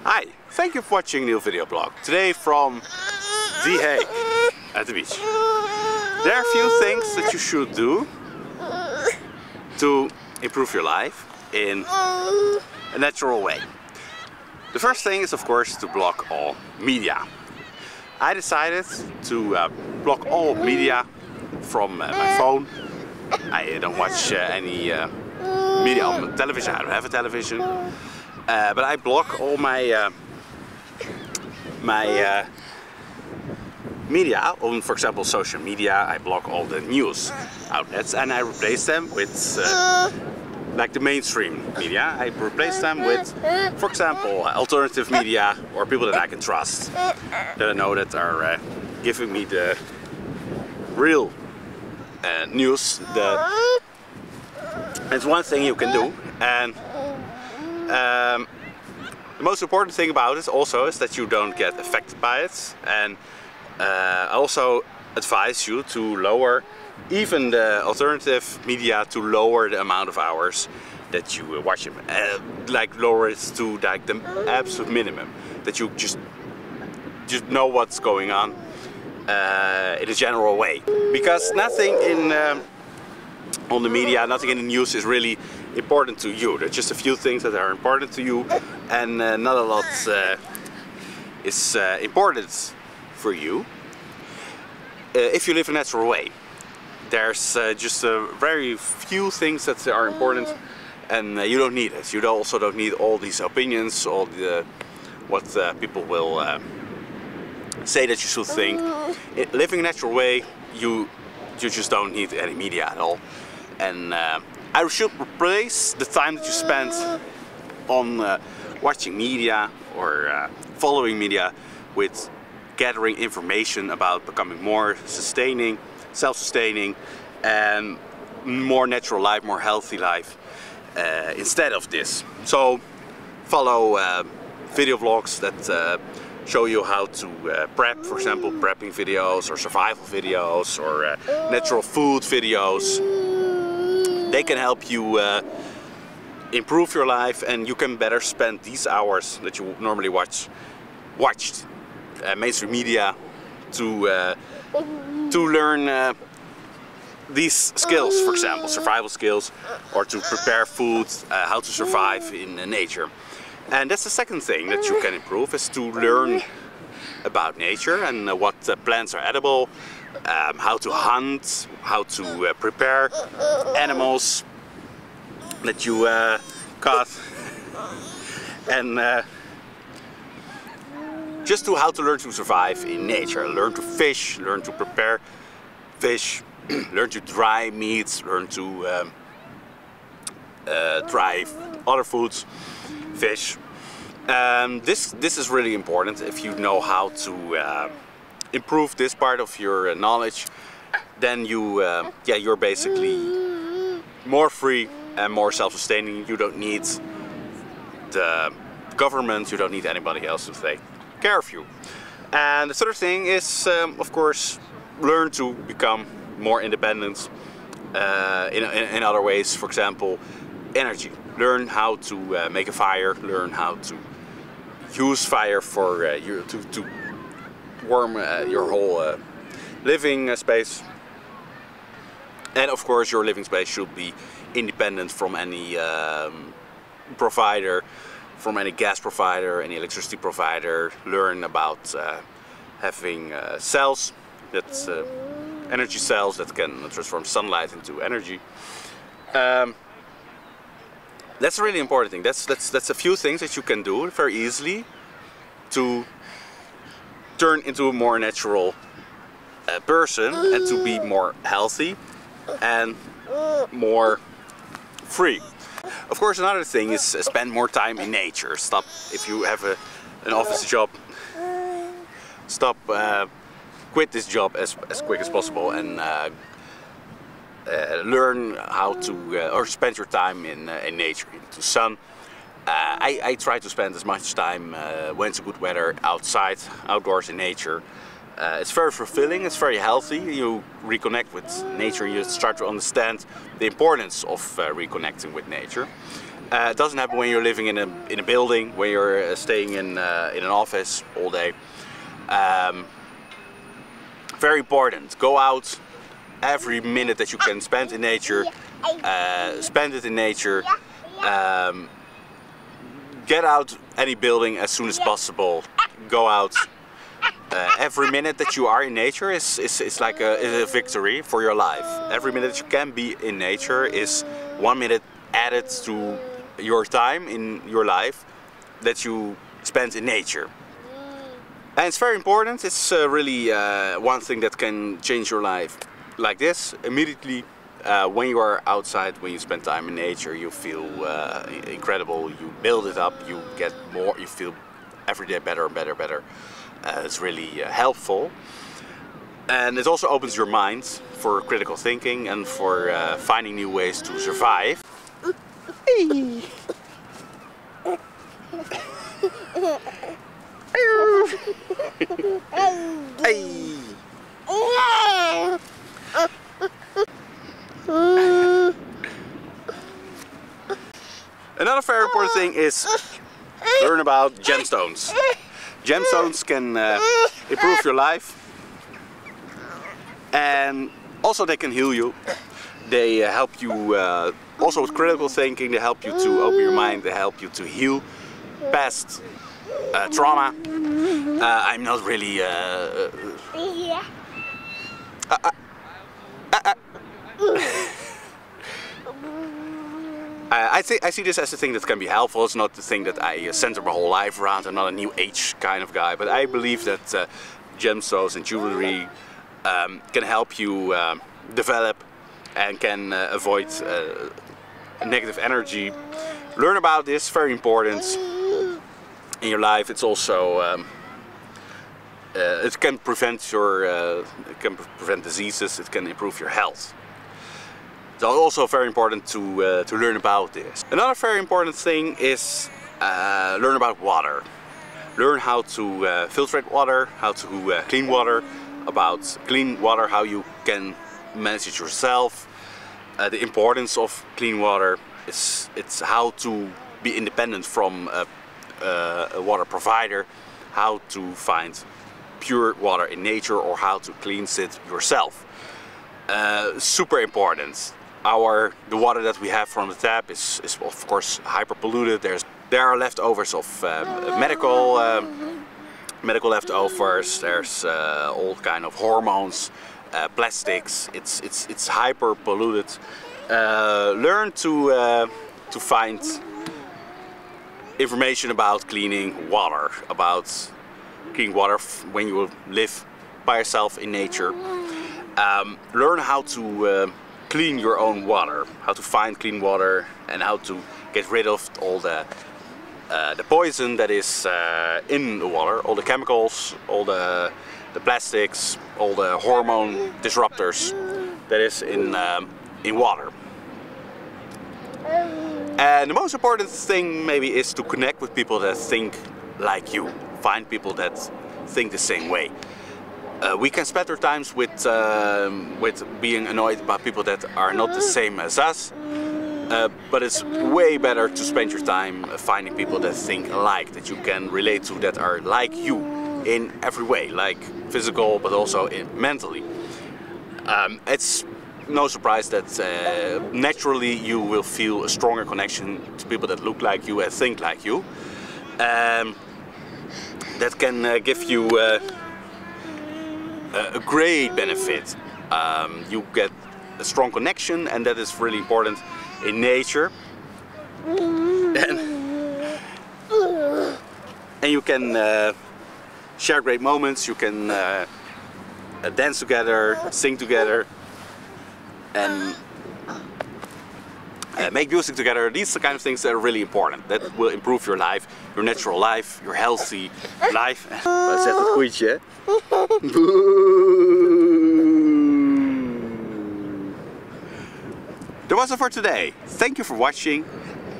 Hi, thank you for watching a new video blog. Today from The Hague at the beach. There are a few things that you should do to improve your life in a natural way. The first thing is of course to block all media. I decided to block all media from my phone. I don't watch any media on television. I don't have a television. But I block all my media on, for example, social media. I block all the news outlets and I replace them with like the mainstream media. I replace them with, for example, alternative media or people that I can trust, that I know that are giving me the real news. It's one thing you can do, and the most important thing about it also is that you don't get affected by it. And I also advise you to lower even the alternative media, to lower the amount of hours that you watch them. Like lower it to like the absolute minimum, that you just know what's going on in a general way. Because nothing in on the media, nothing in the news is really important to you. There's just a few things that are important to you, and not a lot is important for you if you live a natural way. There's just very few things that are important, and you don't need it. You also don't need all these opinions, all the what people will say that you should think. Living a natural way, you just don't need any media at all. And I should replace the time that you spend on watching media or following media with gathering information about becoming more self-sustaining and more natural life, more healthy life instead of this. So follow video vlogs that show you how to prep, for example, prepping videos or survival videos or natural food videos. They can help you improve your life, and you can better spend these hours that you normally watched mainstream media to learn these skills, for example, survival skills, or to prepare food, how to survive in nature. And that's the second thing that you can improve, is to learn about nature and what plants are edible, how to hunt, how to prepare animals that you caught, and just how to learn to survive in nature. Learn to fish, learn to prepare fish, learn to dry meats, learn to dry other foods, fish. This is really important. If you know how to improve this part of your knowledge, then you're basically more free and more self-sustaining. You don't need the government, you don't need anybody else to take care of you. And the third thing is, of course, learn to become more independent in other ways. For example, energy. Learn how to make a fire, learn how to use fire for to warm your whole living space. And of course your living space should be independent from any provider, from any gas provider, any electricity provider. Learn about having cells, that's energy cells that can transform sunlight into energy. That's a really important thing. That's a few things that you can do very easily to turn into a more natural person and to be more healthy and more free. Of course, another thing is spend more time in nature. Stop, if you have an office job, quit this job as quick as possible and learn how to or spend your time in nature, into sun. I try to spend as much time when it's good weather outdoors in nature. It's very fulfilling, it's very healthy. You reconnect with nature, you start to understand the importance of reconnecting with nature. It doesn't happen when you're living in a building, when you're staying in an office all day. Very important. Go out every minute that you can spend in nature. Spend it in nature. Get out any building as soon as possible. Go out. Every minute that you are in nature is like a victory for your life. Every minute that you can be in nature is 1 minute added to your time in your life that you spend in nature. And it's very important. It's really one thing that can change your life like this immediately. When you are outside, when you spend time in nature, you feel incredible. You build it up, you get more, you feel every day better and better and better. It's really helpful. And it also opens your mind for critical thinking and for finding new ways to survive. Hey. Hey. Another very important thing is learn about gemstones. Gemstones can improve your life, and also they can heal you. They help you also with critical thinking. They help you to open your mind. They help you to heal past trauma. I'm not really I see this as a thing that can be helpful. It's not the thing that I center my whole life around. I'm not a new age kind of guy, but I believe that gemstones and jewelry can help you develop and can avoid negative energy. Learn about this, very important in your life. It's also it can prevent diseases. It can improve your health. It's also very important to learn about this. Another very important thing is learn about water. Learn how to filtrate water, how to clean water, about clean water, how you can manage it yourself. The importance of clean water is how to be independent from a water provider, how to find pure water in nature, or how to cleanse it yourself. Super important. The water that we have from the tap is of course hyper polluted. There are leftovers of medical leftovers. There's all kind of hormones, plastics. It's hyper polluted. Learn to find information about cleaning water, about clean water when you live by yourself in nature. Learn how to clean your own water, how to find clean water, and how to get rid of all the poison that is in the water, all the chemicals, all the plastics, all the hormone disruptors that is in water. And the most important thing maybe is to connect with people that think like you. Find people that think the same way. We can spend our times with being annoyed about people that are not the same as us, but it's way better to spend your time finding people that think alike, that you can relate to, that are like you in every way, like physical but also mentally. It's no surprise that naturally you will feel a stronger connection to people that look like you and think like you. That can give you a great benefit. You get a strong connection, and that is really important in nature. And you can share great moments. You can dance together, sing together, and make music together. These are the kind of things that are really important. That will improve your life, your natural life, your healthy life. Wat zegt het koeitje? That was it for today. Thank you for watching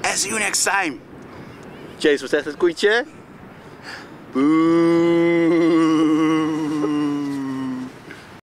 and see you next time. Chase, wat zegt het koeitje? Boo.